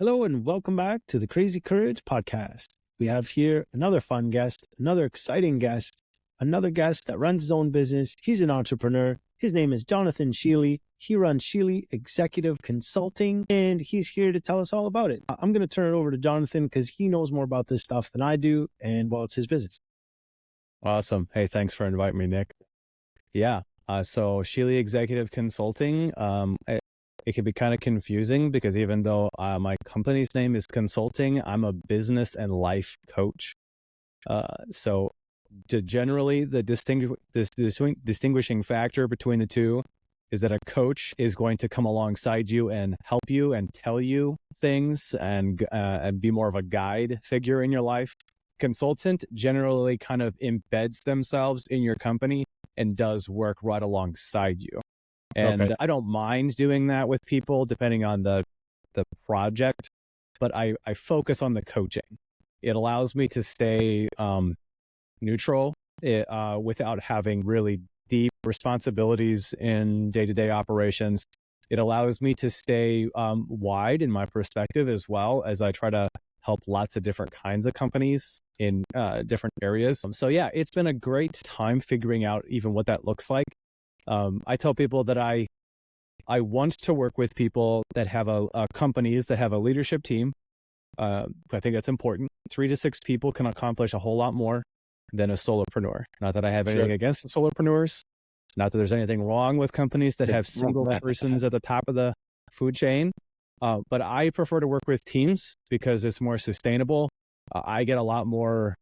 Hello and welcome back to the Crazy Courage podcast. We have here another fun guest, another exciting guest, another guest that runs his own business. He's an entrepreneur. His name is Jonathan Sheeley. He runs Scheeley Executive Consulting, and he's here to tell us all about it. I'm going to turn it over to Jonathan because he knows more about this stuff than I do, and well, it's his business. Awesome. Hey, thanks for inviting me, Nick. Yeah. So Scheeley Executive Consulting, it can be kind of confusing because even though my company's name is consulting, I'm a business and life coach. Generally, the distinguishing factor between the two is that a coach is going to come alongside you and help you and tell you things and be more of a guide figure in your life. Consultant generally kind of embeds themselves in your company and does work right alongside you. And okay. I don't mind doing that with people depending on the project, but I focus on the coaching. It allows me to stay neutral without having really deep responsibilities in day-to-day operations. It allows me to stay wide in my perspective as well as I try to help lots of different kinds of companies in different areas. So yeah, it's been a great time figuring out even what that looks like. I tell people that I want to work with people that have companies that have a leadership team. I think that's important. 3 to 6 people can accomplish a whole lot more than a solopreneur. Not that I have anything against solopreneurs. Not that there's anything wrong with companies that have single persons at the top of the food chain. But I prefer to work with teams because it's more sustainable. I get a lot more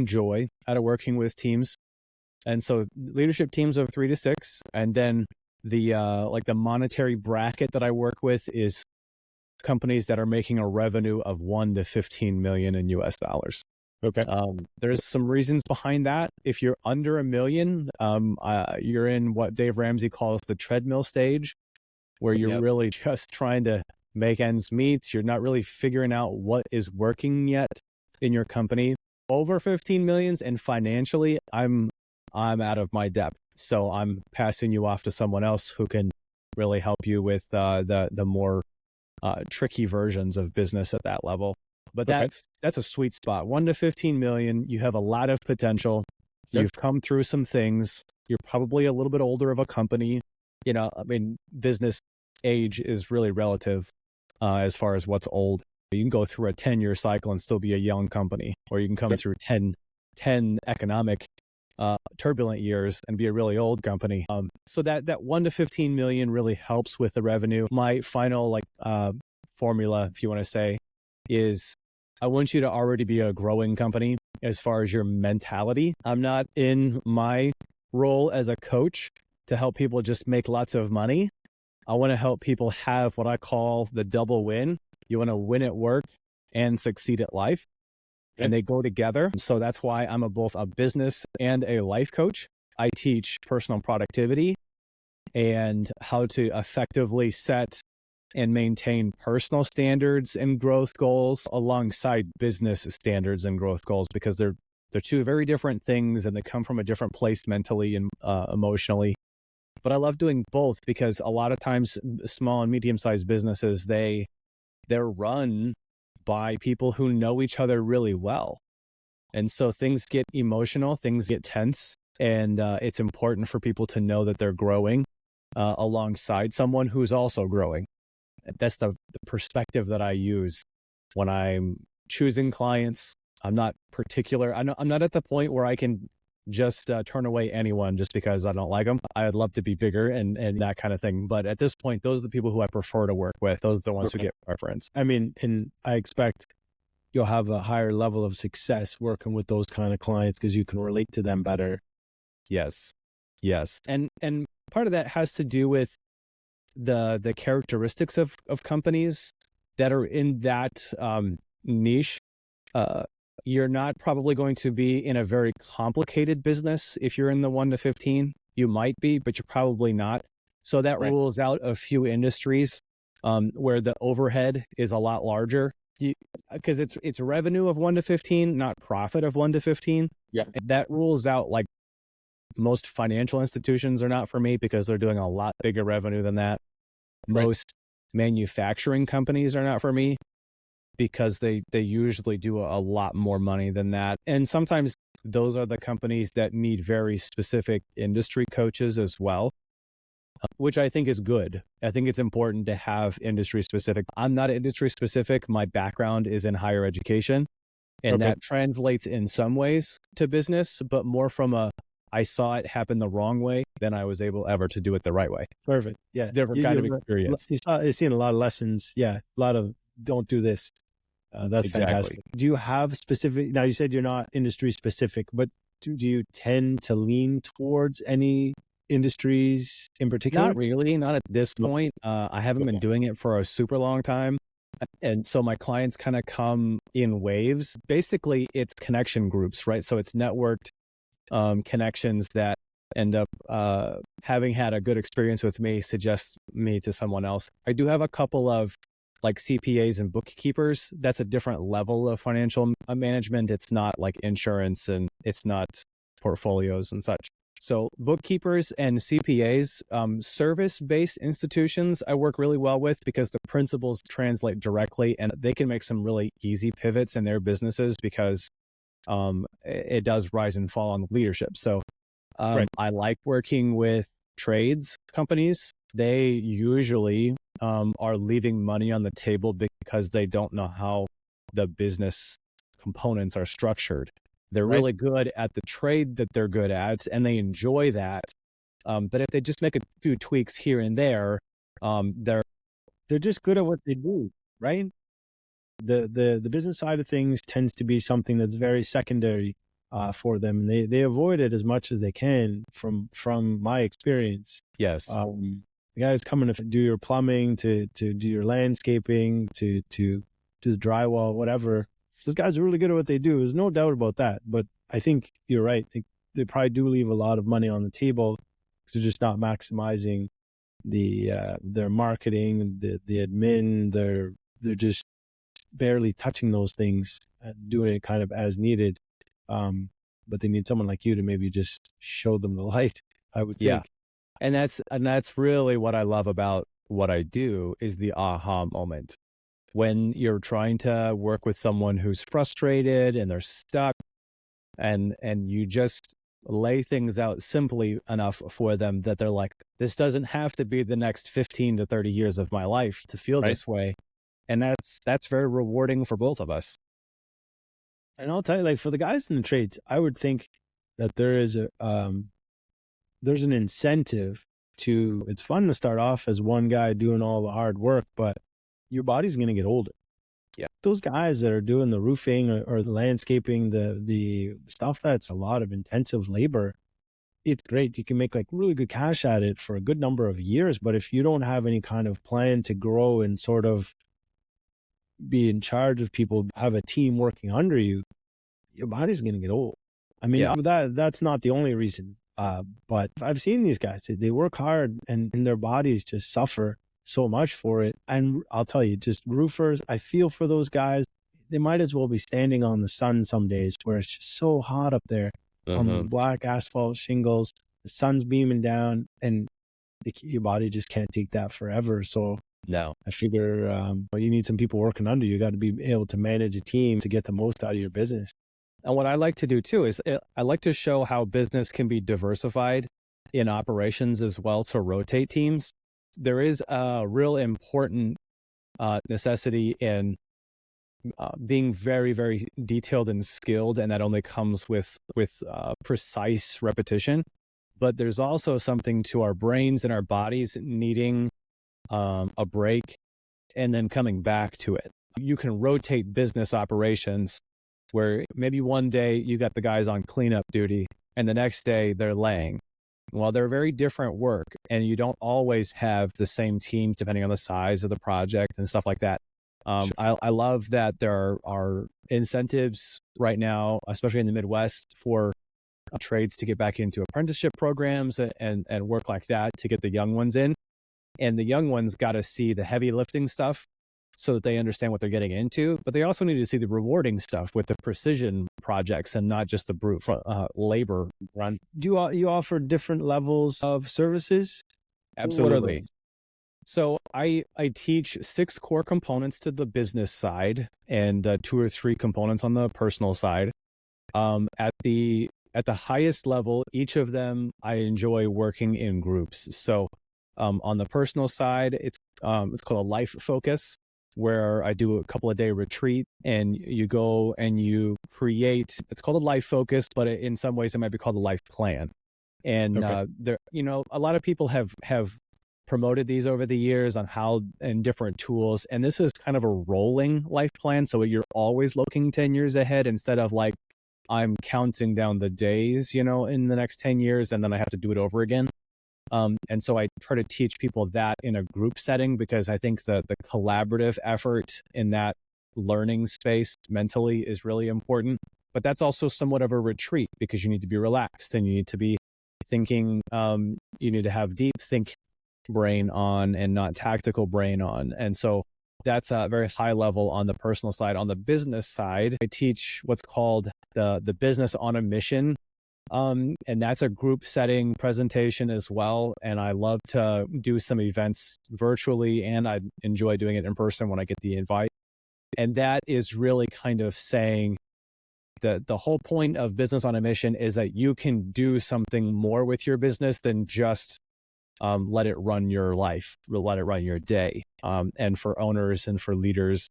joy out of working with teams. And so leadership teams of 3 to 6, and then the monetary bracket that I work with is companies that are making a revenue of 1 to 15 million in US dollars. Okay. There's some reasons behind that. If you're under $1 million, you're in what Dave Ramsey calls the treadmill stage, where you're really just trying to make ends meet. You're not really figuring out what is working yet in your company. Over 15 millions and financially, I'm out of my depth. So I'm passing you off to someone else who can really help you with the more tricky versions of business at that level. But that's a sweet spot. 1 to 15 million, you have a lot of potential. Yep. You've come through some things. You're probably a little bit older of a company. Business age is really relative as far as what's old. You can go through a 10-year cycle and still be a young company, or you can come through 10 economic turbulent years and be a really old company. So that 1 to 15 million really helps with the revenue. My final formula, if you want to say, is I want you to already be a growing company as far as your mentality. I'm not in my role as a coach to help people just make lots of money. I want to help people have what I call the double win. You want to win at work and succeed at life. And they go together. So that's why I'm both a business and a life coach. I teach personal productivity and how to effectively set and maintain personal standards and growth goals alongside business standards and growth goals, because they're two very different things and they come from a different place mentally and emotionally. But I love doing both because a lot of times small and medium-sized businesses, they're run by people who know each other really well. And so things get emotional, things get tense, and it's important for people to know that they're growing alongside someone who's also growing. That's the perspective that I use when I'm choosing clients. I'm not particular. I'm not at the point where I can just turn away anyone just because I don't like them. I'd love to be bigger and that kind of thing. But at this point, those are the people who I prefer to work with. Those are the ones who get preference. I mean, and I expect you'll have a higher level of success working with those kind of clients because you can relate to them better. Yes. And part of that has to do with the characteristics of companies that are in that niche. You're not probably going to be in a very complicated business if you're in the 1 to 15. You might be, but you're probably not. So that rules out a few industries where the overhead is a lot larger. Because it's revenue of 1 to 15, not profit of 1 to 15. Yeah, that rules out like most financial institutions are not for me because they're doing a lot bigger revenue than that. Most manufacturing companies are not for me, because they usually do a lot more money than that. And sometimes those are the companies that need very specific industry coaches as well, which I think is good. I think it's important to have industry specific. I'm not industry specific. My background is in higher education, and that translates in some ways to business, but more from I saw it happen the wrong way than I was able ever to do it the right way. Perfect. Yeah. Different kind of experience. You've seen a lot of lessons. Yeah. A lot of don't do this. That's Exactly. fantastic. Do you have specific, now you said you're not industry specific, but do you tend to lean towards any industries in particular? Not really, not at this point. I haven't been doing it for a super long time. And so my clients kind of come in waves. Basically, it's connection groups, right? So it's networked connections that end up having had a good experience with me, suggest me to someone else. I do have a couple of like CPAs and bookkeepers. That's a different level of financial management. It's not like insurance, and it's not portfolios and such. So bookkeepers and CPAs, service-based institutions, I work really well with because the principles translate directly, and they can make some really easy pivots in their businesses because it does rise and fall on leadership. So I like working with trades companies. They usually are leaving money on the table because they don't know how the business components are structured. They're really good at the trade that they're good at, and they enjoy that. But if they just make a few tweaks here and there, they're just good at what they do, right? The business side of things tends to be something that's very secondary for them. They avoid it as much as they can from my experience. Yes. The guys coming to do your plumbing, to do your landscaping, to do the drywall, whatever. Those guys are really good at what they do. There's no doubt about that. But I think you're right. They probably do leave a lot of money on the table because they're just not maximizing their marketing, the admin. They're just barely touching those things and doing it kind of as needed. But they need someone like you to maybe just show them the light, I would think. And that's really what I love about what I do, is the aha moment. When you're trying to work with someone who's frustrated and they're stuck, and you just lay things out simply enough for them that they're like, this doesn't have to be the next 15 to 30 years of my life to feel this way. And that's very rewarding for both of us. And I'll tell you, like, for the guys in the trades, I would think that there's an incentive to, it's fun to start off as one guy doing all the hard work, but your body's going to get older. Yeah. Those guys that are doing the roofing or the landscaping, the stuff that's a lot of intensive labor, it's great. You can make like really good cash at it for a good number of years. But if you don't have any kind of plan to grow and sort of be in charge of people, have a team working under you, your body's going to get old. I mean, that's not the only reason. But I've seen these guys, they work hard and their bodies just suffer so much for it. And I'll tell you, just roofers, I feel for those guys. They might as well be standing on the sun some days where it's just so hot up there on the black asphalt shingles. The sun's beaming down and your body just can't take that forever. So no, I figure you need some people working under you. You got to be able to manage a team to get the most out of your business. And what I like to do too is I like to show how business can be diversified in operations as well, to rotate teams. There is a real important necessity in being very, very detailed and skilled, and that only comes with precise repetition. But there's also something to our brains and our bodies needing a break and then coming back to it. You can rotate business operations where maybe one day you got the guys on cleanup duty and the next day they're laying. Well, they're very different work, and you don't always have the same team depending on the size of the project and stuff like that. Sure. I love that there are incentives right now, especially in the Midwest, for trades to get back into apprenticeship programs and work like that to get the young ones in. And the young ones got to see the heavy lifting stuff so that they understand what they're getting into. But they also need to see the rewarding stuff with the precision projects and not just the brute labor run. Do you offer different levels of services? Absolutely. So I teach 6 core components to the business side and 2 or 3 components on the personal side. At the highest level, each of them I enjoy working in groups. So on the personal side, it's called a life focus, where I do a couple of day retreat, and you go and you create. It's called a life focus, but in some ways it might be called a life plan. And Okay. there, a lot of people have promoted these over the years on how and different tools. And this is kind of a rolling life plan. So you're always looking 10 years ahead instead of like, I'm counting down the days, in the next 10 years, and then I have to do it over again. And so I try to teach people that in a group setting, because I think that the collaborative effort in that learning space mentally is really important. But that's also somewhat of a retreat, because you need to be relaxed and you need to be thinking, you need to have deep think brain on and not tactical brain on. And so that's a very high level on the personal side. On the business side, I teach what's called the business on a mission. And that's a group setting presentation as well. And I love to do some events virtually, and I enjoy doing it in person when I get the invite. And that is really kind of saying that the whole point of business on a mission is that you can do something more with your business than just let it run your life, let it run your day. And for owners and for leaders,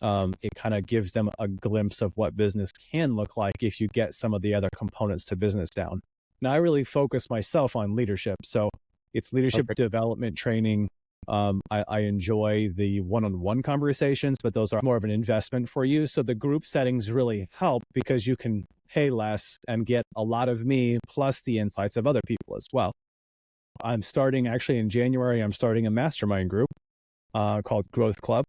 it kind of gives them a glimpse of what business can look like if you get some of the other components to business down. Now, I really focus myself on leadership. So it's leadership development training. I enjoy the one-on-one conversations, but those are more of an investment for you. So the group settings really help, because you can pay less and get a lot of me plus the insights of other people as well. I'm starting actually in January, I'm starting a mastermind group called Growth Club.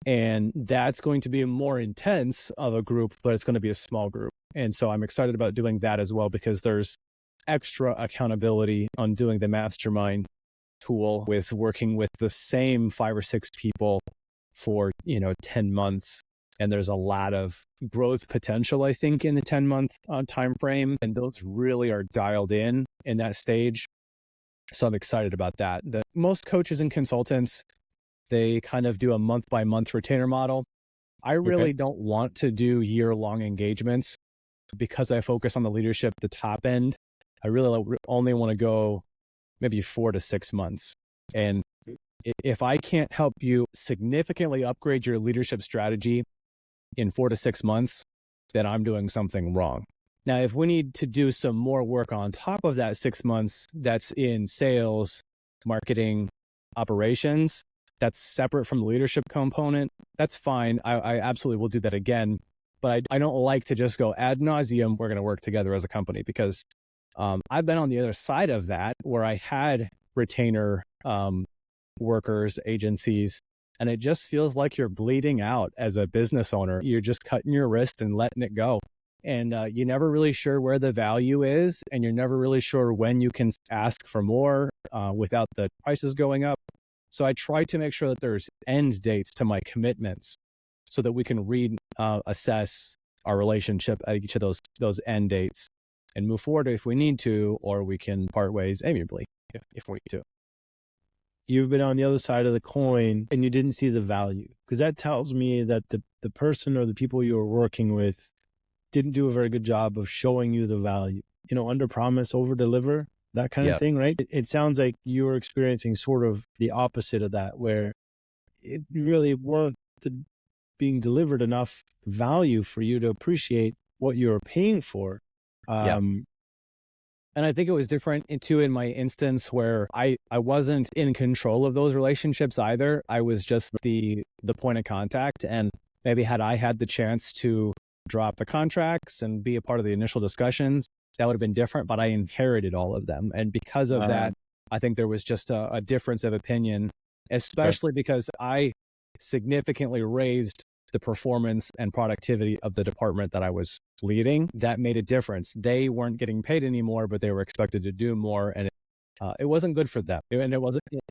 And that's going to be a more intense of a group, but it's going to be a small group. And so I'm excited about doing that as well, because there's extra accountability on doing the mastermind tool with working with the same 5 or 6 people for, 10 months. And there's a lot of growth potential, I think, in the 10-month time frame. And those really are dialed in that stage. So I'm excited about that. Most coaches and consultants, they kind of do a month-by-month retainer model. I really don't want to do year-long engagements, because I focus on the leadership, the top end. I really only want to go maybe 4 to 6 months. And if I can't help you significantly upgrade your leadership strategy in 4 to 6 months, then I'm doing something wrong. Now, if we need to do some more work on top of that 6 months, that's in sales, marketing, operations, that's separate from the leadership component, that's fine. I absolutely will do that again. But I don't like to just go ad nauseum, we're going to work together as a company, because I've been on the other side of that, where I had retainer workers, agencies, and it just feels like you're bleeding out as a business owner. You're just cutting your wrist and letting it go. And you're never really sure where the value is, and you're never really sure when you can ask for more without the prices going up. So I try to make sure that there's end dates to my commitments, so that we can assess our relationship at each of those end dates and move forward if we need to, or we can part ways amiably if we need to. You've been on the other side of the coin and you didn't see the value, because that tells me that the person or the people you were working with didn't do a very good job of showing you the value. Under promise, over deliver, that kind of thing, right? It sounds like you were experiencing sort of the opposite of that, where it really weren't being delivered enough value for you to appreciate what you were paying for. And I think it was different too in my instance, where I wasn't in control of those relationships either. I was just the point of contact. And maybe had I had the chance to drop the contracts and be a part of the initial discussions, that would have been different, but I inherited all of them. And because of that, I think there was just a difference of opinion, especially because I significantly raised the performance and productivity of the department that I was leading. That made a difference. They weren't getting paid anymore, but they were expected to do more. And it wasn't good for them. And it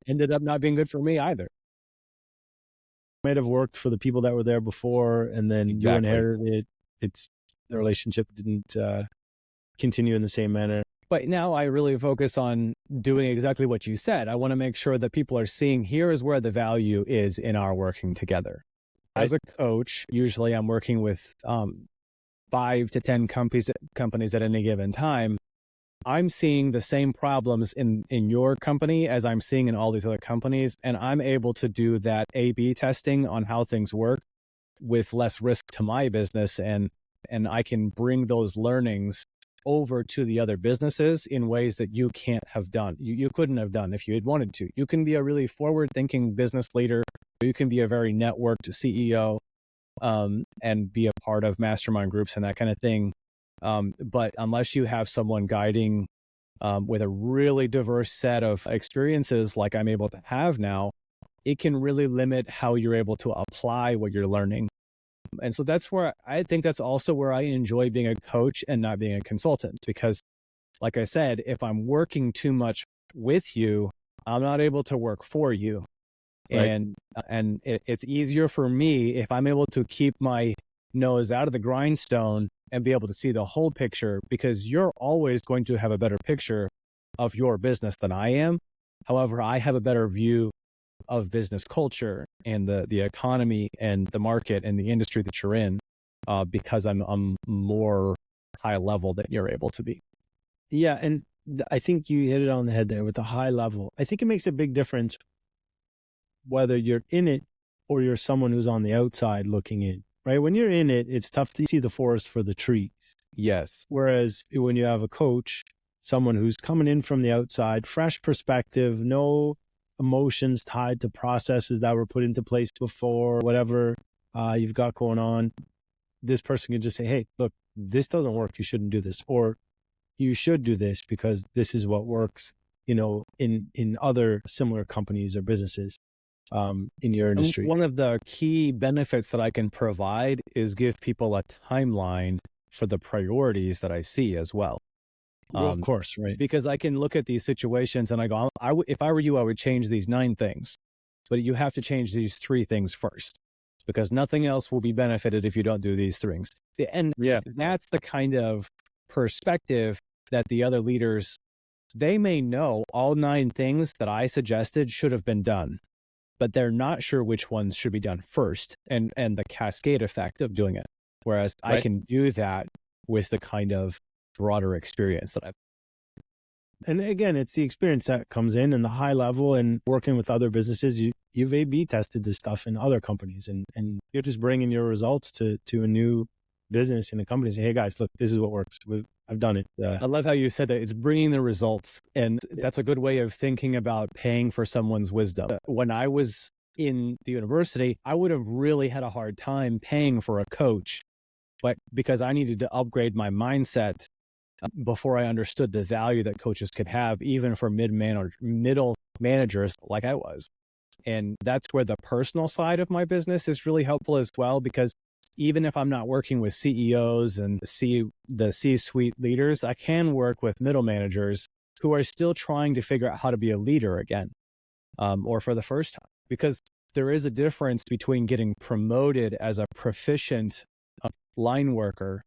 ended up not being good for me either. Might have worked for the people that were there before, and then you inherited it. The relationship didn't continue in the same manner. But now I really focus on doing exactly what you said. I want to make sure that people are seeing here is where the value is in our working together. As a coach, usually I'm working with 5 to 10 companies at any given time. I'm seeing the same problems in your company as I'm seeing in all these other companies, and I'm able to do that A/B testing on how things work with less risk to my business, and I can bring those learnings over to the other businesses in ways that you can't have done. You couldn't have done if you had wanted to. You can be a really forward-thinking business leader. You can be a very networked CEO, and be a part of mastermind groups and that kind of thing. But unless you have someone guiding with a really diverse set of experiences like I'm able to have now, it can really limit how you're able to apply what you're learning. And so that's where I think that's also where I enjoy being a coach and not being a consultant, because like I said, if I'm working too much with you, I'm not able to work for you. Right. And it's easier for me if I'm able to keep my nose out of the grindstone and be able to see the whole picture, because you're always going to have a better picture of your business than I am. However, I have a better view of business culture and the economy and the market and the industry that you're in, because I'm more high level than you're able to be. Yeah. And I think you hit it on the head there with the high level. I think it makes a big difference whether you're in it or you're someone who's on the outside looking in, right? When you're in it, it's tough to see the forest for the trees. Yes. Whereas when you have a coach, someone who's coming in from the outside, fresh perspective, no emotions tied to processes that were put into place before, whatever you've got going on, this person can just say, hey, look, this doesn't work. You shouldn't do this. Or you should do this because this is what works, in other similar companies or businesses in your industry. One of the key benefits that I can provide is give people a timeline for the priorities that I see as well. Of course, right. Because I can look at these situations and I go, if I were you, I would change these 9 things, but you have to change these 3 things first, because nothing else will be benefited if you don't do these things. And that's the kind of perspective that the other leaders, they may know all 9 things that I suggested should have been done, but they're not sure which ones should be done first, and the cascade effect of doing it. Whereas I can do that with the kind of broader experience that I've. And again, it's the experience that comes in and the high level, and working with other businesses. You've A/B tested this stuff in other companies, and you're just bringing your results to a new business in a company. Say, hey guys, look, this is what works. I've done it. I love how you said that. It's bringing the results. And that's a good way of thinking about paying for someone's wisdom. When I was in the university, I would have really had a hard time paying for a coach, but because I needed to upgrade my mindset before I understood the value that coaches could have, even for middle managers like I was. And that's where the personal side of my business is really helpful as well, because even if I'm not working with CEOs and the C-suite leaders, I can work with middle managers who are still trying to figure out how to be a leader again, or for the first time. Because there is a difference between getting promoted as a proficient line worker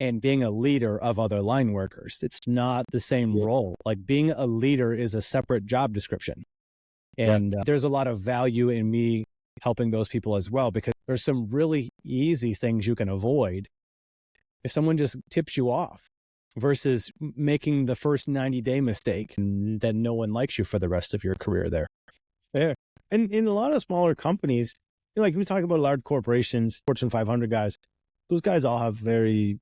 and being a leader of other line workers. It's not the same role. Like, being a leader is a separate job description. And there's a lot of value in me helping those people as well, because there's some really easy things you can avoid if someone just tips you off, versus making the first 90-day mistake and then no one likes you for the rest of your career there. Fair. And in a lot of smaller companies, like we talk about large corporations, Fortune 500 guys, those guys all have very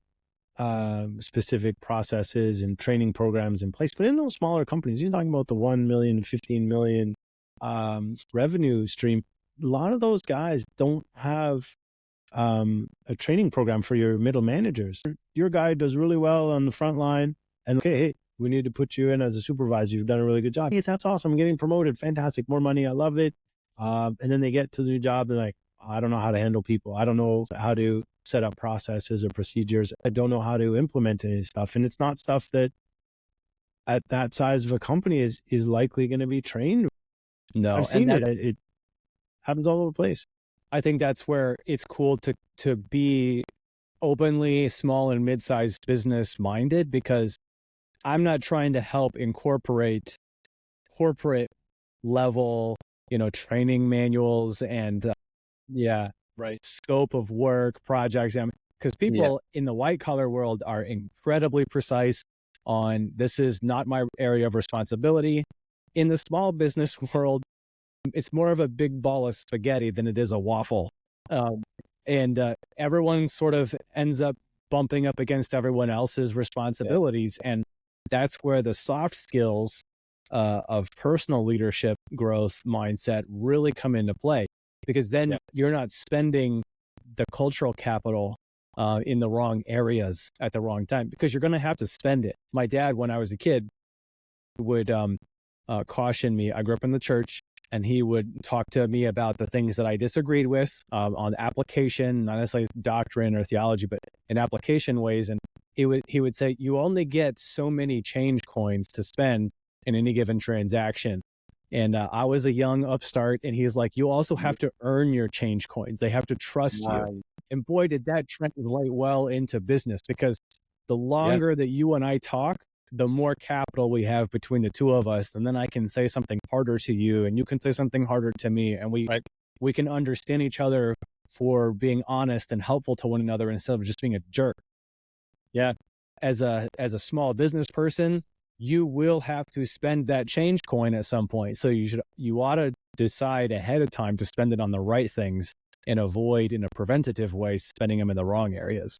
specific processes and training programs in place. But in those smaller companies, you're talking about the 1 million, 15 million revenue stream. A lot of those guys don't have a training program for your middle managers. Your guy does really well on the front line, and okay, hey, we need to put you in as a supervisor. You've done a really good job. Hey, that's awesome. I'm getting promoted. Fantastic. More money. I love it. And then they get to the new job. They're like, I don't know how to handle people. I don't know how to set up processes or procedures. I don't know how to implement any stuff. And it's not stuff that at that size of a company is likely going to be trained. No, I've seen it. It happens all over the place. I think that's where it's cool to be openly small and mid-sized business minded, because I'm not trying to help incorporate corporate level, training manuals and Yeah. Right. scope of work projects. Because Yeah. people in the white collar world are incredibly precise on this is not my area of responsibility. In the small business world, it's more of a big ball of spaghetti than it is a waffle. And everyone sort of ends up bumping up against everyone else's responsibilities. Yeah. And that's where the soft skills of personal leadership growth mindset really come into play, because then you're not spending the cultural capital in the wrong areas at the wrong time, because you're going to have to spend it. My dad, when I was a kid, would caution me. I grew up in the church, and he would talk to me about the things that I disagreed with on application, not necessarily doctrine or theology, but in application ways. And he would say, you only get so many change coins to spend in any given transaction. And I was a young upstart, and he's like, you also have to earn your change coins. They have to trust you. And boy, did that translate well into business, because the longer that you and I talk, the more capital we have between the two of us. And then I can say something harder to you, and you can say something harder to me. And we can understand each other for being honest and helpful to one another instead of just being a jerk. Yeah. As a small business person, you will have to spend that change coin at some point. So you ought to decide ahead of time to spend it on the right things and avoid, in a preventative way, spending them in the wrong areas.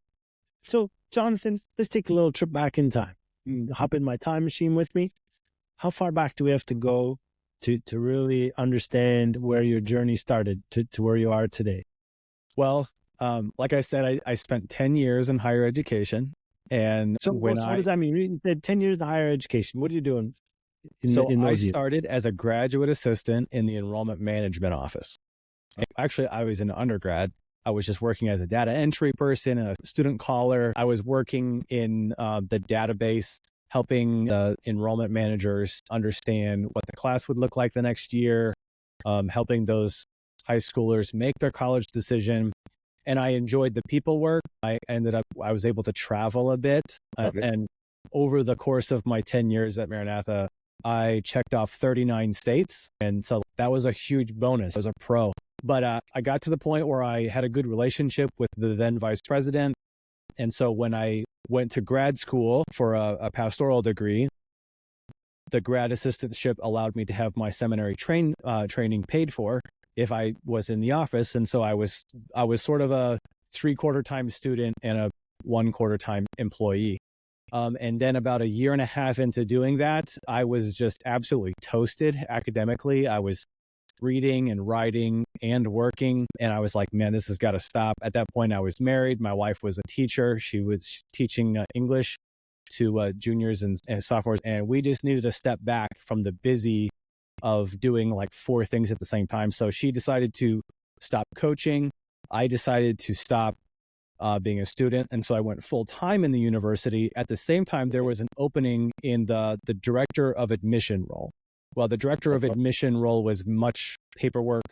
So, Jonathan, let's take a little trip back in time. Hop in my time machine with me. How far back do we have to go to really understand where your journey started to where you are today? Well, like I said, I spent 10 years in higher education. And so what does that mean? You said 10 years in higher education. What are you doing in those years? I started as a graduate assistant in the enrollment management office. Actually, I was an undergrad. I was just working as a data entry person and a student caller. I was working in the database, helping enrollment managers understand what the class would look like the next year, helping those high schoolers make their college decision. And I enjoyed the people work. I was able to travel a bit. And over the course of my 10 years at Maranatha, I checked off 39 states. And so that was a huge bonus as a pro. But I got to the point where I had a good relationship with the then vice president. And so when I went to grad school for a pastoral degree, the grad assistantship allowed me to have my seminary training paid for if I was in the office. And so I was sort of a 3/4 time student and a 1/4 time employee. And then about a year and a half into doing that, I was just absolutely toasted academically. I was reading and writing and working. And I was like, man, this has got to stop. At that point, I was married. My wife was a teacher. She was teaching English to juniors and sophomores. And we just needed to step back from the busy of doing like 4 things at the same time. So she decided to stop coaching. I decided to stop being a student. And so I went full time in the university. At the same time, there was an opening in the director of admission role. Well, the director of admission role was much paperwork,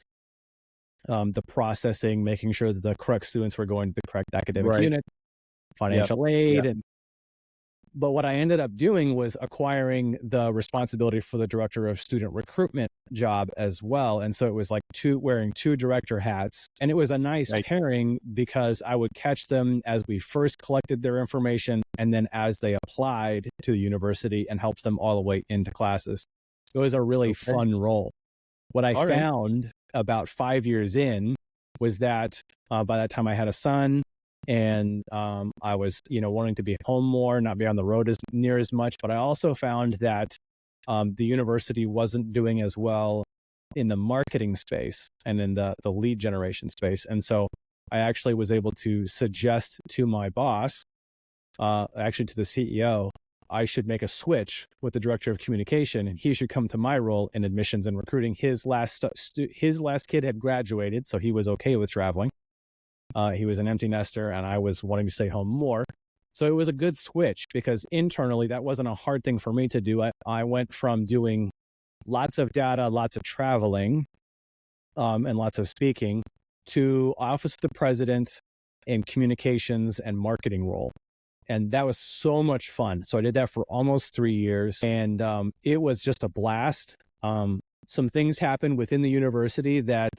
the processing, making sure that the correct students were going to the correct academic unit, financial aid. But what I ended up doing was acquiring the responsibility for the director of student recruitment job as well. And so it was like wearing 2 director hats. And it was a nice pairing, because I would catch them as we first collected their information and then as they applied to the university, and help them all the way into classes. It was a really fun role. What I found about 5 years in was that by that time I had a son, and I was, wanting to be home more, not be on the road near as much. But I also found that the university wasn't doing as well in the marketing space and in the lead generation space. And so I actually was able to suggest to my boss, actually to the CEO, I should make a switch with the director of communication, and he should come to my role in admissions and recruiting. His last kid had graduated, so he was okay with traveling. He was an empty nester, and I was wanting to stay home more. So it was a good switch, because internally that wasn't a hard thing for me to do. I went from doing lots of data, lots of traveling, and lots of speaking, to office of the president in communications and marketing role. And that was so much fun. So I did that for almost 3 years, and it was just a blast. Some things happened within the university that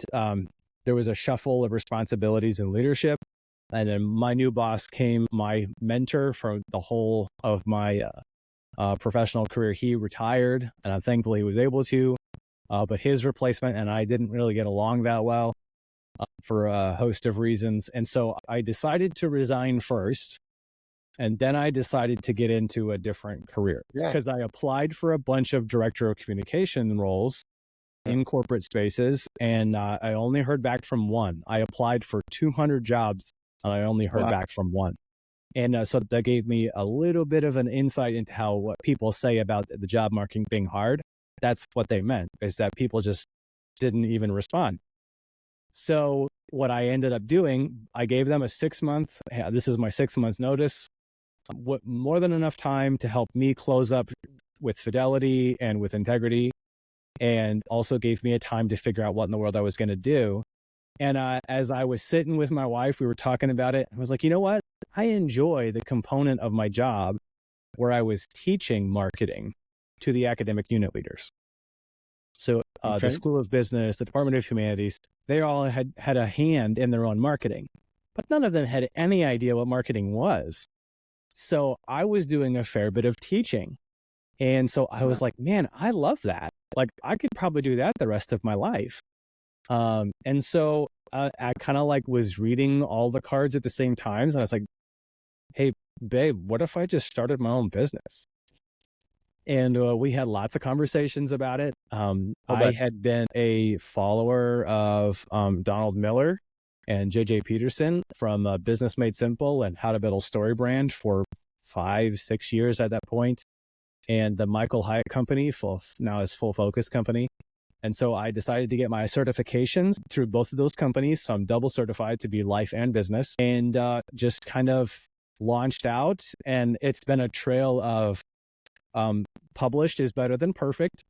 there was a shuffle of responsibilities and leadership. And then my new boss came, my mentor for the whole of my professional career. He retired, and I'm thankful he was able to. But his replacement and I didn't really get along that well for a host of reasons. And so I decided to resign first. And then I decided to get into a different career because I applied for a bunch of director of communication roles in corporate spaces. And I only heard back from one. I applied for 200 jobs and I only heard back from one. And so that gave me a little bit of an insight into how what people say about the job market being hard. That's what they meant, is that people just didn't even respond. So what I ended up doing, I gave them a 6-month, this is my 6-month notice, more than enough time to help me close up with fidelity and with integrity, and also gave me a time to figure out what in the world I was going to do. And as I was sitting with my wife, we were talking about it. I was like, you know what? I enjoy the component of my job where I was teaching marketing to the academic unit leaders. So the School of Business, the Department of Humanities, they all had a hand in their own marketing, but none of them had any idea what marketing was. So I was doing a fair bit of teaching. And so I was like, man, I love that. Like I could probably do that the rest of my life. And so I kind of like was reading all the cards at the same times. And I was like, hey, babe, what if I just started my own business? And we had lots of conversations about it. I had been a follower of Donald Miller and JJ Peterson from Business Made Simple and How to Build a Story Brand for 5-6 years at that point. And the Michael Hyatt company, now is Full Focus company. And so I decided to get my certifications through both of those companies. So I'm double certified to be life and business, and just kind of launched out. And it's been a trail of published is better than perfect.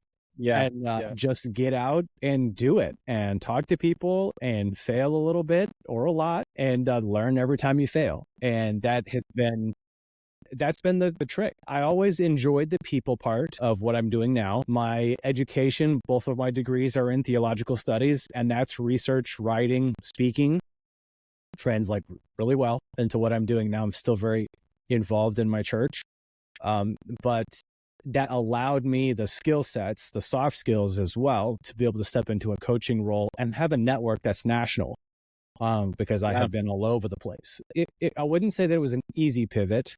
Just get out and do it and talk to people and fail a little bit or a lot and learn every time you fail. And that's been the trick. I always enjoyed the people part of what I'm doing now. My education, both of my degrees are in theological studies, and that's research, writing, speaking, translate really well into what I'm doing now. I'm still very involved in my church. But that allowed me the skill sets, the soft skills as well, to be able to step into a coaching role and have a network that's national, because I have been all over the place. I wouldn't say that it was an easy pivot,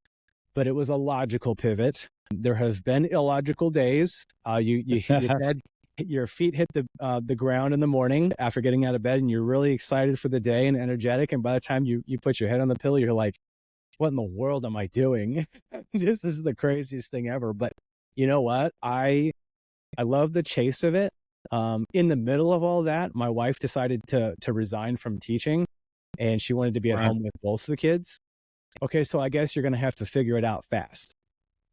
but it was a logical pivot. There have been illogical days. Your feet hit the ground in the morning after getting out of bed, and you're really excited for the day and energetic. And by the time you put your head on the pillow, you're like, what in the world am I doing? This is the craziest thing ever. But you know what? I love the chase of it. In the middle of all that, my wife decided to resign from teaching, and she wanted to be at home with both the kids. Okay, so I guess you're going to have to figure it out fast.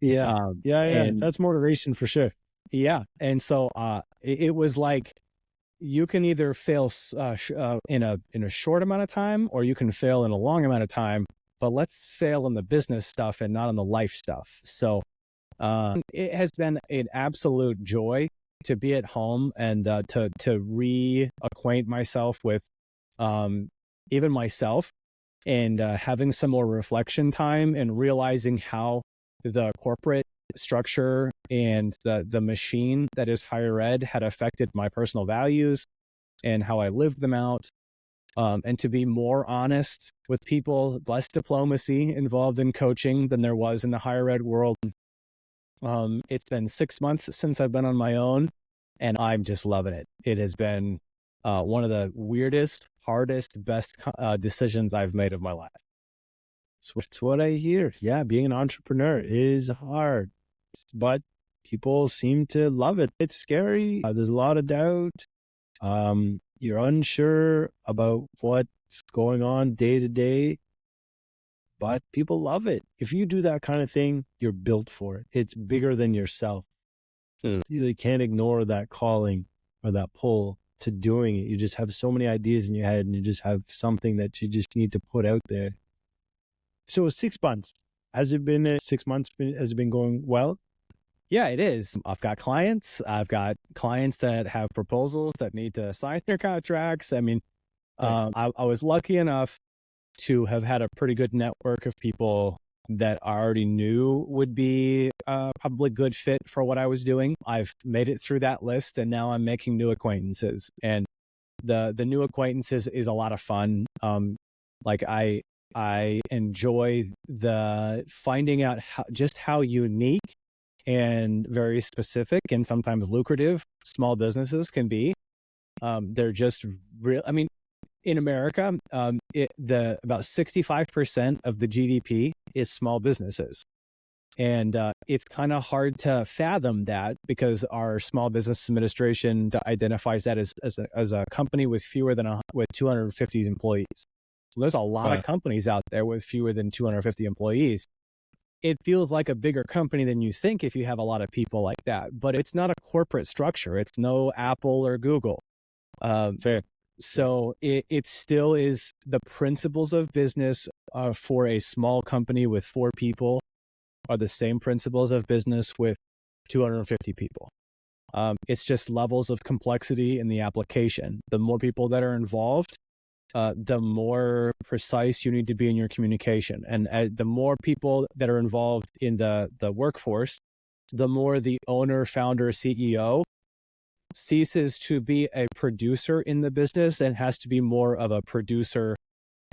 And that's motivation for sure. Yeah. And so it was like, you can either fail in a short amount of time, or you can fail in a long amount of time, but let's fail in the business stuff and not on the life stuff. So it has been an absolute joy to be at home and to reacquaint myself with even myself, and having some more reflection time and realizing how the corporate structure and the machine that is higher ed had affected my personal values and how I lived them out, and to be more honest with people, less diplomacy involved in coaching than there was in the higher ed world. It's been 6 months since I've been on my own, and I'm just loving it. It has been one of the weirdest, hardest, best decisions I've made of my life. It's what I hear. Yeah, being an entrepreneur is hard, but people seem to love it. It's scary. There's a lot of doubt. You're unsure about what's going on day to day, but people love it. If you do that kind of thing, you're built for it. It's bigger than yourself. You can't ignore that calling or that pull to doing it. You just have so many ideas in your head, and you just have something that you just need to put out there. So 6 months, Has it been 6 months? Has it been going well? Yeah, it is. I've got clients. I've got clients that have proposals that need to sign their contracts. I mean, Nice. I was lucky enough to have had a pretty good network of people that I already knew would be probably good fit for what I was doing. I've made it through that list, and now I'm making new acquaintances. And the new acquaintances is a lot of fun. Like I enjoy the finding out how unique and very specific and sometimes lucrative small businesses can be. They're just real. I mean, in America, about 65% of the GDP is small businesses. And it's kind of hard to fathom that because our Small Business Administration identifies that as a company with with 250 employees. So there's a lot of companies out there with fewer than 250 employees. It feels like a bigger company than you think if you have a lot of people like that, but it's not a corporate structure. It's no Apple or Google. Fair. So it still is the principles of business for a small company with 4 people are the same principles of business with 250 people. It's just levels of complexity in the application. The more people that are involved, the more precise you need to be in your communication. And the more people that are involved in the workforce, the more the owner, founder, CEO ceases to be a producer in the business and has to be more of a producer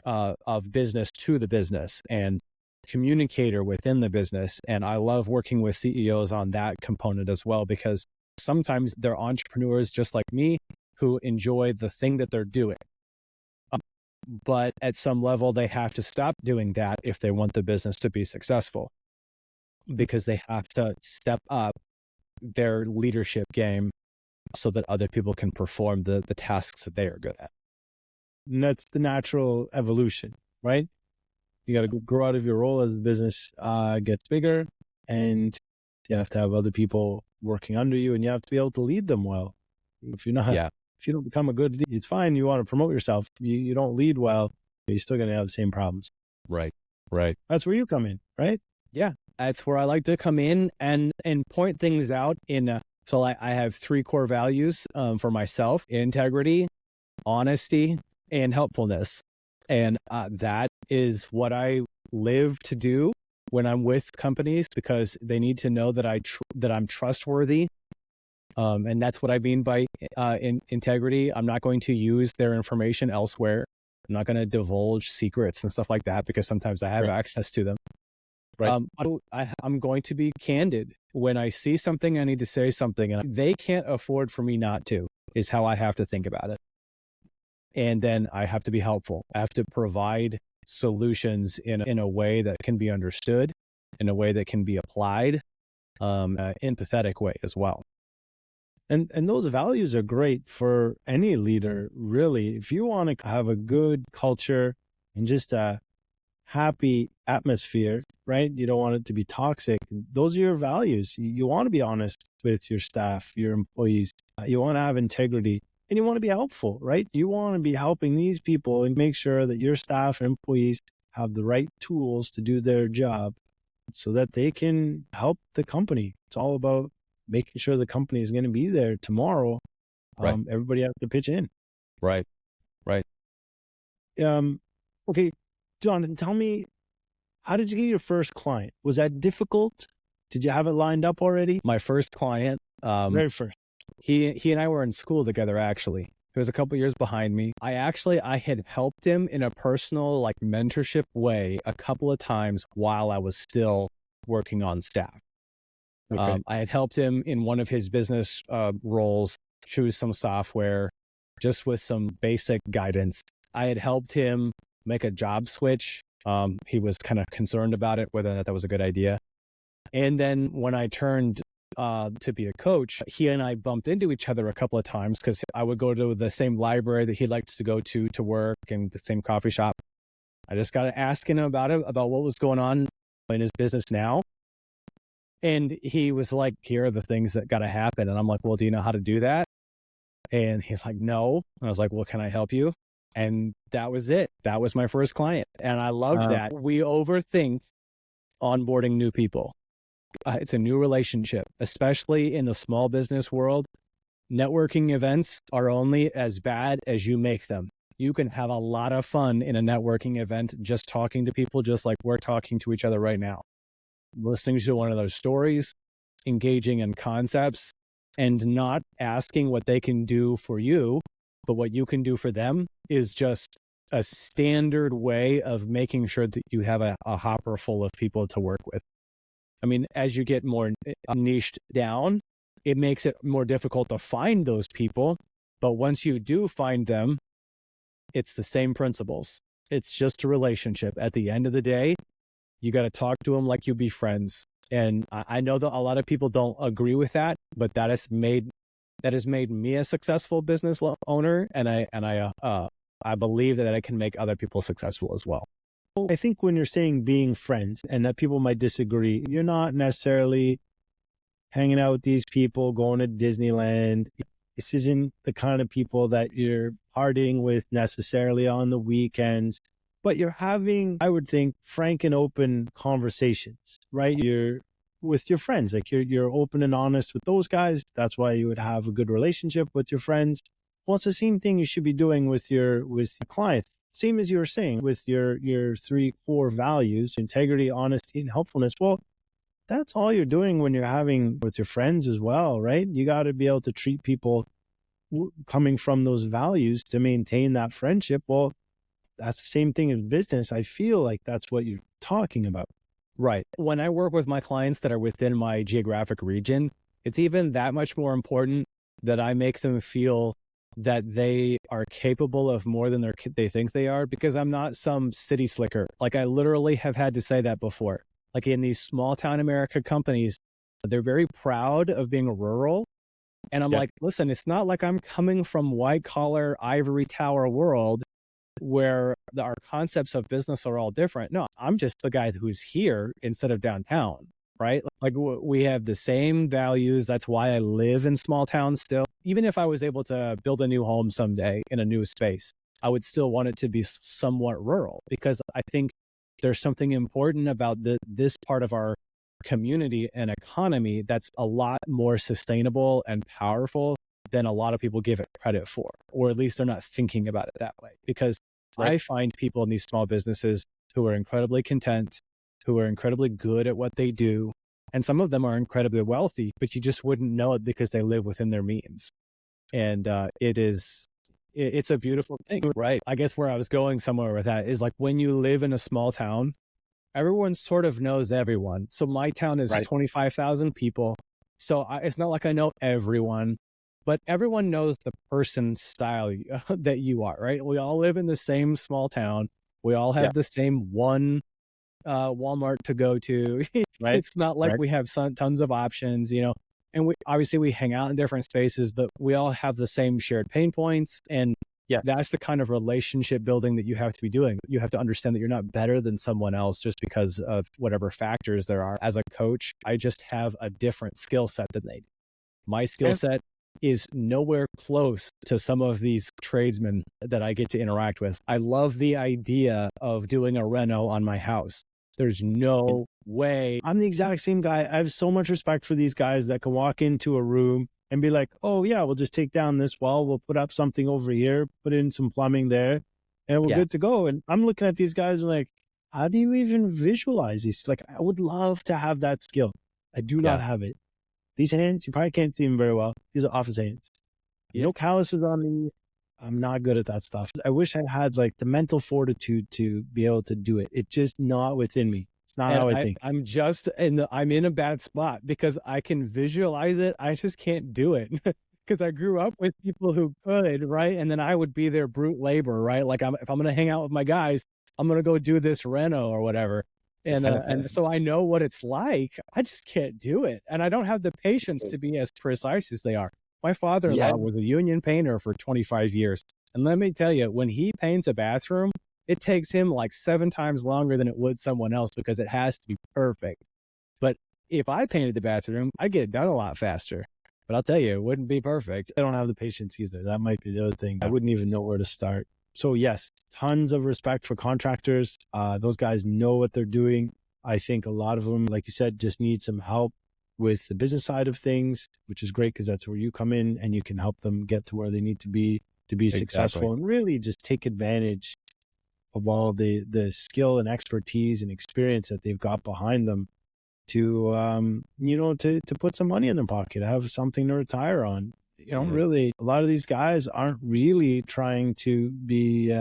of business to the business and communicator within the business. And I love working with CEOs on that component as well, because sometimes they're entrepreneurs just like me who enjoy the thing that they're doing. But at some level, they have to stop doing that if they want the business to be successful, because they have to step up their leadership game so that other people can perform the tasks that they are good at. And that's the natural evolution, right? You got to grow out of your role as the business gets bigger, and you have to have other people working under you, and you have to be able to lead them well. If you're not, if you don't become a good lead, it's fine. You want to promote yourself. You don't lead well, you're still going to have the same problems. Right. That's where you come in, right? Yeah, that's where I like to come in and point things out in. So I have 3 core values for myself: integrity, honesty, and helpfulness. And that is what I live to do when I'm with companies, because they need to know that that I'm trustworthy. And that's what I mean by integrity. I'm not going to use their information elsewhere. I'm not going to divulge secrets and stuff like that, because sometimes I have access to them. Right. I'm going to be candid. When I see something, I need to say something, and they can't afford for me not to, is how I have to think about it. And then I have to be helpful. I have to provide solutions in a way that can be understood, in a way that can be applied, empathetic way as well. And those values are great for any leader, really. If you want to have a good culture and just a happy atmosphere, right? You don't want it to be toxic. Those are your values. You want to be honest with your staff, your employees. You want to have integrity, and you want to be helpful, right? You want to be helping these people and make sure that your staff and employees have the right tools to do their job so that they can help the company. It's all about making sure the company is going to be there tomorrow. Right. Everybody has to pitch in. Right. Okay, Jonathan, tell me, how did you get your first client? Was that difficult? Did you have it lined up already? My first client, Very first. he and I were in school together, actually. He was a couple years behind me. I had helped him in a personal, like, mentorship way a couple of times while I was still working on staff. Okay. I had helped him in one of his business roles choose some software, just with some basic guidance. I had helped him make a job switch. He was kind of concerned about it, whether that was a good idea. And then when I turned to be a coach, he and I bumped into each other a couple of times, because I would go to the same library that he liked to go to work, and the same coffee shop. I just got asking him about what was going on in his business now. And he was like, here are the things that got to happen. And I'm like, well, do you know how to do that? And he's like, no. And I was like, well, can I help you? And that was it. That was my first client. And I loved that. We overthink onboarding new people. It's a new relationship, especially in the small business world. Networking events are only as bad as you make them. You can have a lot of fun in a networking event just talking to people, just like we're talking to each other right now, listening to one of those stories, engaging in concepts, and not asking what they can do for you, but what you can do for them is just a standard way of making sure that you have a hopper full of people to work with. I mean, as you get more niched down, it makes it more difficult to find those people. But once you do find them, it's the same principles. It's just a relationship. At the end of the day, you got to talk to them like you be friends. And I know that a lot of people don't agree with that, but that has made me a successful business owner. And I believe that I can make other people successful as well. I think when you're saying being friends, and that people might disagree, you're not necessarily hanging out with these people, going to Disneyland. This isn't the kind of people that you're partying with necessarily on the weekends, but you're having, I would think, frank and open conversations, right? You're with your friends, like you're open and honest with those guys. That's why you would have a good relationship with your friends. Well, it's the same thing you should be doing with your clients. Same as you were saying with your 3 core values: integrity, honesty, and helpfulness. Well, that's all you're doing when you're having with your friends as well, right? You got to be able to treat people coming from those values to maintain that friendship. Well, that's the same thing in business. I feel like that's what you're talking about. Right. When I work with my clients that are within my geographic region, it's even that much more important that I make them feel that they are capable of more than they think they are, because I'm not some city slicker. Like, I literally have had to say that before. Like, in these small town America companies, they're very proud of being rural. And I'm like, listen, it's not like I'm coming from white collar ivory tower world where our concepts of business are all different. No, I'm just the guy who's here instead of downtown, right? Like, we have the same values. That's why I live in small towns still. Even if I was able to build a new home someday in a new space, I would still want it to be somewhat rural, because I think there's something important about this part of our community and economy that's a lot more sustainable and powerful than a lot of people give it credit for, or at least they're not thinking about it that way. Because I find people in these small businesses who are incredibly content, who are incredibly good at what they do, and some of them are incredibly wealthy, but you just wouldn't know it because they live within their means. And it's a beautiful thing, right? I guess where I was going somewhere with that is, like, when you live in a small town, everyone sort of knows everyone. So my town is 25,000 people. So it's not like I know everyone, but everyone knows the person's style that you are, right? We all live in the same small town. We all have the same one Walmart to go to. It's not like we have tons of options, and we hang out in different spaces, but we all have the same shared pain points. And that's the kind of relationship building that you have to be doing. You have to understand that you're not better than someone else just because of whatever factors there are. As a coach, I just have a different skill set than they do. My skill set is nowhere close to some of these tradesmen that I get to interact with. I love the idea of doing a reno on my house. There's no way. I'm the exact same guy. I have so much respect for these guys that can walk into a room and be like, oh yeah, we'll just take down this wall. We'll put up something over here, put in some plumbing there, and we're good to go. And I'm looking at these guys and like, how do you even visualize these? Like, I would love to have that skill. I do not have it. These hands, you probably can't see them very well. These are office hands. No calluses on these. I'm not good at that stuff. I wish I had like the mental fortitude to be able to do it. It's just not within me. It's not how I think. I'm in a bad spot because I can visualize it. I just can't do it because I grew up with people who could, right? And then I would be their brute labor, right? Like, if I'm going to hang out with my guys, I'm going to go do this reno or whatever. And so I know what it's like. I just can't do it. And I don't have the patience to be as precise as they are. My father-in-law was a union painter for 25 years. And let me tell you, when he paints a bathroom, it takes him like 7 times longer than it would someone else because it has to be perfect. But if I painted the bathroom, I'd get it done a lot faster. But I'll tell you, it wouldn't be perfect. I don't have the patience either. That might be the other thing. I wouldn't even know where to start. So yes, tons of respect for contractors. Those guys know what they're doing. I think a lot of them, like you said, just need some help with the business side of things, which is great because that's where you come in and you can help them get to where they need to be successful, and really just take advantage of all the skill and expertise and experience that they've got behind them to to put some money in their pocket, have something to retire on. Really, a lot of these guys aren't really trying to be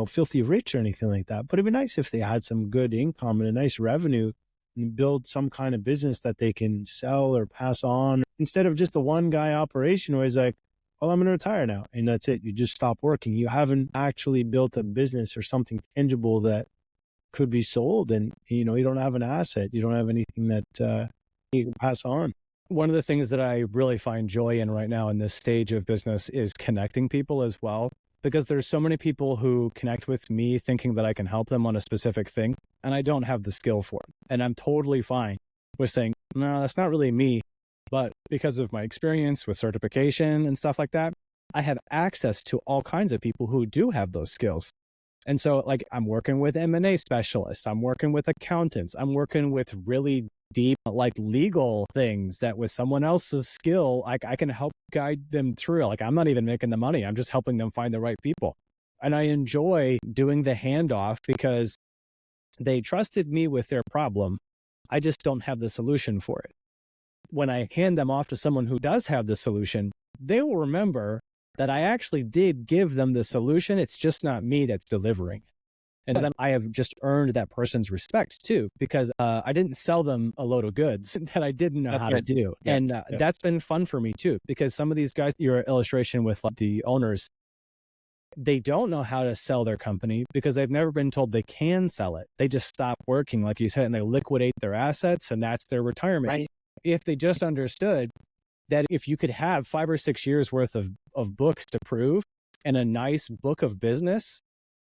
filthy rich or anything like that, but it'd be nice if they had some good income and a nice revenue and build some kind of business that they can sell or pass on, instead of just a one guy operation where he's like, well, I'm going to retire now, and that's it. You just stop working. You haven't actually built a business or something tangible that could be sold, and you don't have an asset. You don't have anything that you can pass on. One of the things that I really find joy in right now in this stage of business is connecting people as well, because there's so many people who connect with me thinking that I can help them on a specific thing, and I don't have the skill for it. And I'm totally fine with saying, no, that's not really me. But because of my experience with certification and stuff like that, I have access to all kinds of people who do have those skills. And so like I'm working with M&A specialists, I'm working with accountants, I'm working with really deep like legal things that with someone else's skill, I can help guide them through. Like I'm not even making the money, I'm just helping them find the right people. And I enjoy doing the handoff because they trusted me with their problem. I just don't have the solution for it. When I hand them off to someone who does have the solution, they will remember that I actually did give them the solution. It's just not me that's delivering. And then I have just earned that person's respect too, because I didn't sell them a load of goods that I didn't know how to do. Yeah. And that's been fun for me too, because some of these guys, your illustration with the owners, they don't know how to sell their company because they've never been told they can sell it. They just stop working, like you said, and they liquidate their assets, and that's their retirement. Right. If they just understood that if you could have 5 or 6 years worth of books to prove and a nice book of business,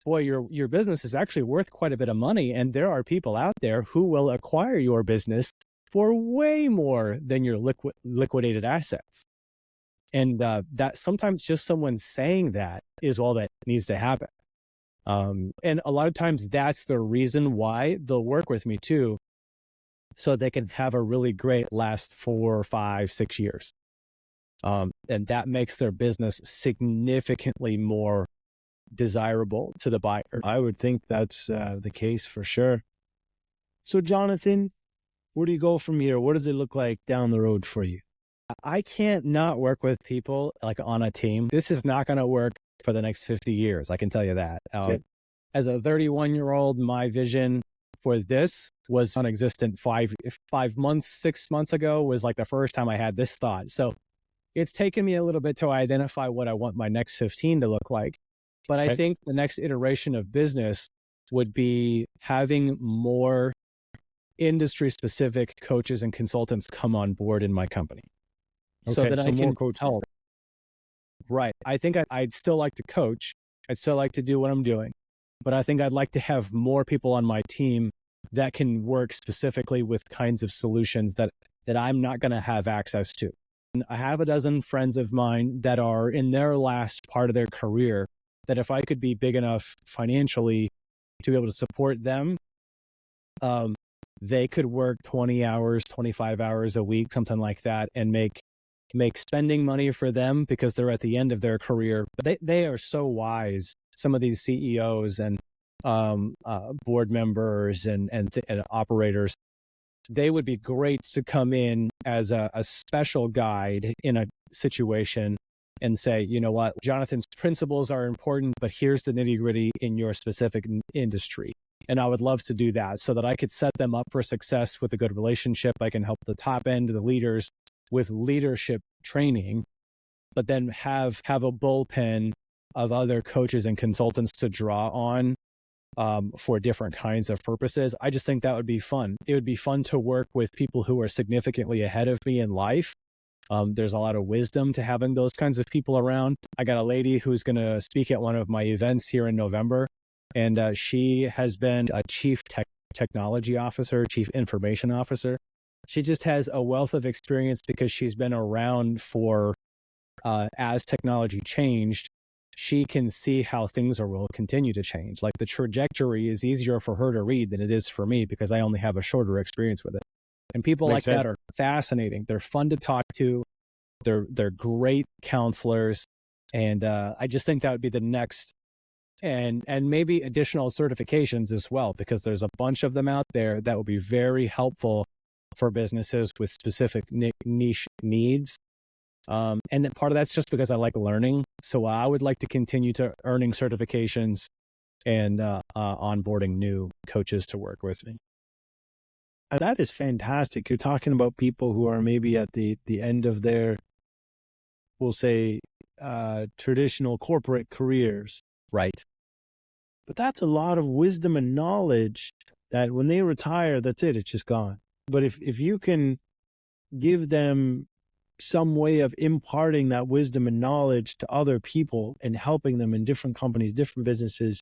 boy, your business is actually worth quite a bit of money. And there are people out there who will acquire your business for way more than your liquidated assets. And that sometimes just someone saying that is all that needs to happen. And a lot of times that's the reason why they'll work with me too, so they can have a really great last 4, 5, 6 years. And that makes their business significantly more desirable to the buyer. I would think that's the case for sure. So Jonathan, where do you go from here? What does it look like down the road for you? I can't not work with people like on a team. This is not going to work for the next 50 years. I can tell you that. As a 31-year-old, my vision for this was non-existent 5 months, 6 months ago was like the first time I had this thought. So it's taken me a little bit to identify what I want my next 15 to look like. But I think the next iteration of business would be having more industry-specific coaches and consultants come on board in my company. So that I can help. Right. I think I'd still like to coach. I'd still like to do what I'm doing. But I think I'd like to have more people on my team that can work specifically with kinds of solutions that I'm not going to have access to. And I have a dozen friends of mine that are in their last part of their career that if I could be big enough financially to be able to support them, they could work 20 hours, 25 hours a week, something like that, and make spending money for them because they're at the end of their career. But they are so wise. Some of these CEOs and board members and operators, they would be great to come in as a special guide in a situation and say, you know what, Jonathan's principles are important, but here's the nitty-gritty in your specific industry. And I would love to do that so that I could set them up for success with a good relationship. I can help the top end, the leaders, with leadership training, but then have a bullpen of other coaches and consultants to draw on for different kinds of purposes. I just think that would be fun. It would be fun to work with people who are significantly ahead of me in life. There's a lot of wisdom to having those kinds of people around. I got a lady who's going to speak at one of my events here in November, and she has been a chief technology officer, chief information officer. She just has a wealth of experience because she's been around for, as technology changed, she can see how things will continue to change. Like the trajectory is easier for her to read than it is for me because I only have a shorter experience with it. And people Makes like sense. that are fascinating. They're fun to talk to. They're great counselors. And I just think that would be the next, and maybe additional certifications as well, because there's a bunch of them out there that will be very helpful for businesses with specific niche needs. And then part of that's just because I like learning. So I would like to continue to earning certifications and onboarding new coaches to work with me. And that is fantastic. You're talking about people who are maybe at the end of their, we'll say, traditional corporate careers. Right. But that's a lot of wisdom and knowledge that when they retire, that's it. It's just gone. But if you can give them some way of imparting that wisdom and knowledge to other people and helping them in different companies, different businesses,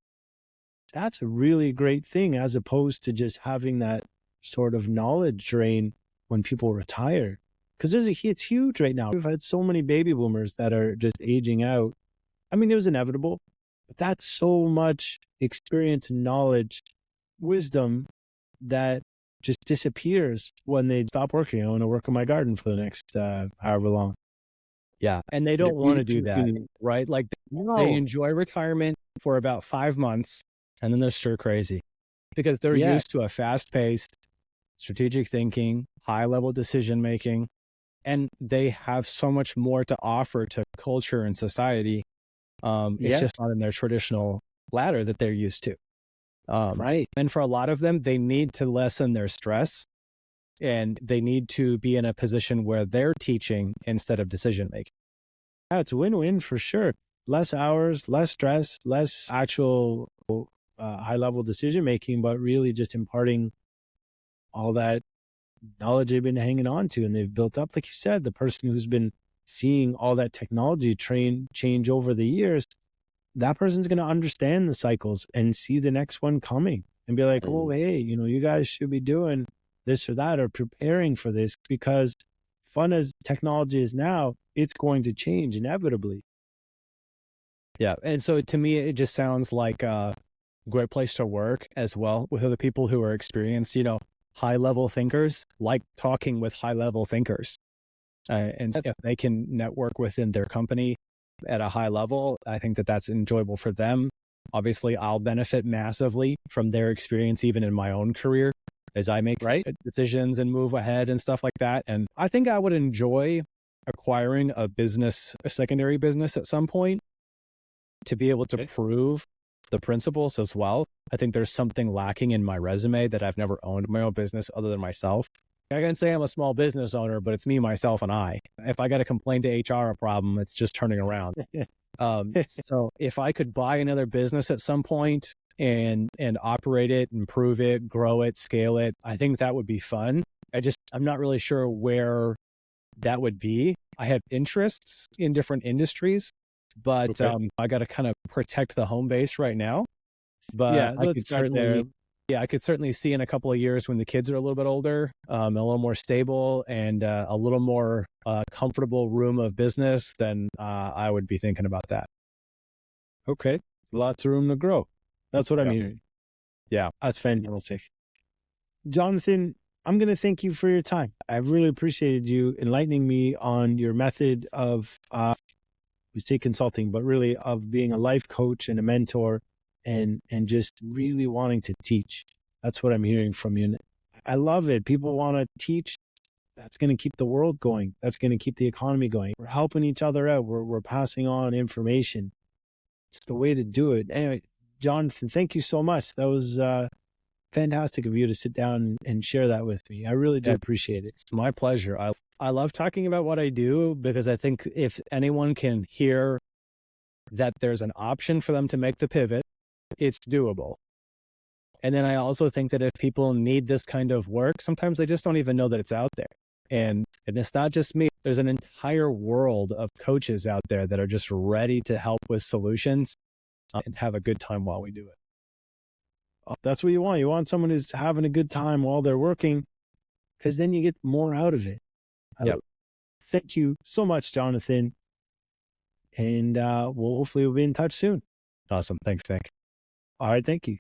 that's a really great thing, as opposed to just having that sort of knowledge drain when people retire. Because it's huge right now. We've had so many baby boomers that are just aging out. I mean, it was inevitable, but that's so much experience and knowledge, wisdom that just disappears when they stop working. I want to work in my garden for the next however long. Yeah. And they don't want to do that, right? Like they enjoy retirement for about 5 months and then they're stir crazy because they're used to a fast-paced, strategic thinking, high-level decision-making, and they have so much more to offer to culture and society. It's just not in their traditional ladder that they're used to. Right. And for a lot of them, they need to lessen their stress and they need to be in a position where they're teaching instead of decision making. Yeah, it's a win-win for sure. Less hours, less stress, less actual high-level decision-making, but really just imparting all that knowledge they've been hanging on to and they've built up. Like you said, the person who's been seeing all that technology change over the years, that person's going to understand the cycles and see the next one coming and be like, oh, hey, you guys should be doing this or that or preparing for this, because fun as technology is now, it's going to change inevitably. Yeah. And so to me, it just sounds like a great place to work as well with other people who are experienced, high level thinkers, like talking with high level thinkers. And if they can network within their company at a high level, I think that that's enjoyable for them. Obviously, I'll benefit massively from their experience, even in my own career, as I make decisions and move ahead and stuff like that. And I think I would enjoy acquiring a secondary business at some point to be able to prove the principles as well. I think there's something lacking in my resume that I've never owned my own business other than myself. I can say I'm a small business owner, but it's me, myself, and I. If I got to complain to HR a problem, it's just turning around. So if I could buy another business at some point and operate it, improve it, grow it, scale it, I think that would be fun. I'm not really sure where that would be. I have interests in different industries, but I got to kind of protect the home base right now. But I could certainly... Yeah, I could certainly see in a couple of years when the kids are a little bit older, a little more stable and a little more comfortable room of business, then I would be thinking about that. Okay. Lots of room to grow. That's what I'm hearing. Yeah. That's fantastic. Jonathan, I'm going to thank you for your time. I've really appreciated you enlightening me on your method of, we say consulting, but really of being a life coach and a mentor. And just really wanting to teach. That's what I'm hearing from you. And I love it. People want to teach. That's going to keep the world going. That's going to keep the economy going. We're helping each other out. We're passing on information. It's the way to do it. Anyway, Jonathan, thank you so much. That was fantastic of you to sit down and share that with me. I really do appreciate it. It's my pleasure. I love talking about what I do because I think if anyone can hear that there's an option for them to make the pivot, it's doable. And then I also think that if people need this kind of work, sometimes they just don't even know that it's out there. And it's not just me. There's an entire world of coaches out there that are just ready to help with solutions and have a good time while we do it. That's what you want. You want someone who's having a good time while they're working, because then you get more out of it. Thank you so much, Jonathan. and hopefully we'll be in touch soon. Awesome. Thanks, Nick. All right. Thank you.